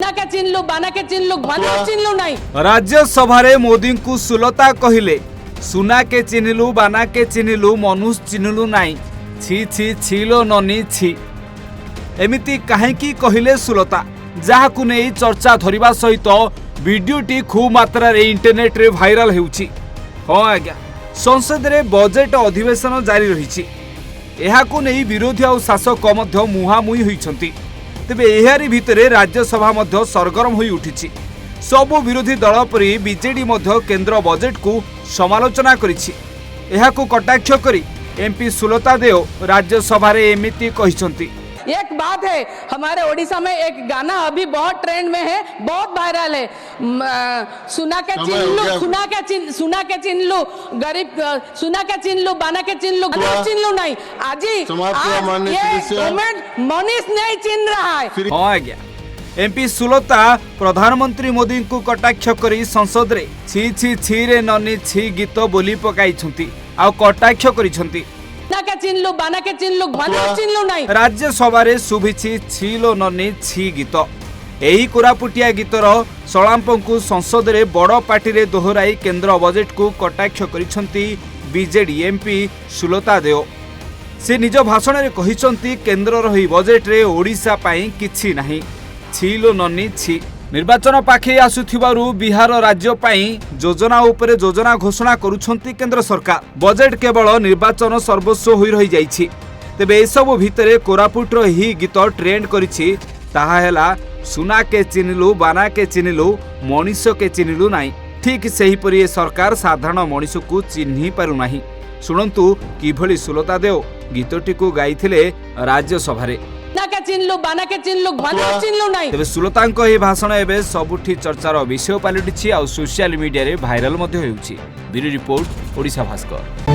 के चिन्हलु बाना के चिन्हलु घना चिन्हलु नहीं। राज्यसभा मोदी को सुलता कहले सुना के चिन्हलु बाना के चिन्हलु मनुष्य चिन्हलु नाई छी छी छिलो ननी छी एमिति काहेकि कहले सुलता जहाकु नहीं चर्चा धरिबा सहित वीडियोटी खूब मात्रा रे इंटरनेट रे भाइराल हेउची। हाँ आज्ञा संसद रे बजेट अधिवेशन जारी रही एहाकु नहीं विरोधी और शासक मध्य मुहामुही होइछंती। तेबे एहारी भितरे राज्यसभा मध्य सरगरम होई उठिछि। सबु विरोधी दल परि बीजेडी मध्य केंद्र बजेट को समालोचना करिछि। एहाकु कटाक्ष करी एमपी सुलता देव राज्यसभा रे एमिति कहिसंती। एक बात है, हमारे ओडिशा में एक गाना अभी बहुत ट्रेंड में है, बहुत वायरल है। सुना के चिन्हलु गरीब सुना के चिन्हलु बाना के चिन्हलु घना चिन्हलु नहीं। आज ये गवर्नमेंट मनीष नहीं चिन्ह रहा है। हाँ आज्ञा एमपी सुलता प्रधानमंत्री मोदी को कटाक्ष करी संसद रे छी छी छी रे ननी छी गीत बोली पकाइछंती आ कटाक्ष करिछंती। के चिन्हलु बाना के चिन्हलु घना चिन्हलु नहीं। राज्यसभा रे सुभिछि छिलो ननी छी गीत। एही कोरापुटिया गीतर सलांपंकु संसद रे बड़ पार्टी रे दोहराई केंद्र बजेट को कटाक्ष करिसंती बीजेडी एमपी सुलता देव। से निज भाषण रे कहिसंती केंद्र रही बजेट रे ओडिशा पई किछि नाही छिलो ननी छी। निर्वाचन पाखे आसुथिबारु बिहार राज्य पाई योजना उपरे योजना घोषणा करुछंती केंद्र सरकार। बजेट केवल निर्वाचन सर्वस्व होई रही जाइछि। तेबे एसबु भितरे कोरापुट रो ही गीत ट्रेंड करिछि ताहा हेला सुना के चिन्हलु बाना के चिन्हलु मनीष के चिन्हलु नाही। ठीक सेही परि सरकार साधारण मनीष को चिन्हि पारु नाही। सुनंतु किभली सुलता देव गीतटी को गाइथिले राज्यसभा रे। के चिन्हलु बाना के चिन्हलु घना चिन्हलु नहीं। तेबे सुलतांको ए भाषण एबे सबुठी चर्चार विषय पालटिछि आ सोशल मीडिया रे भाइराल मध्ये हेउछि। Bureau report Odisha Bhaskar.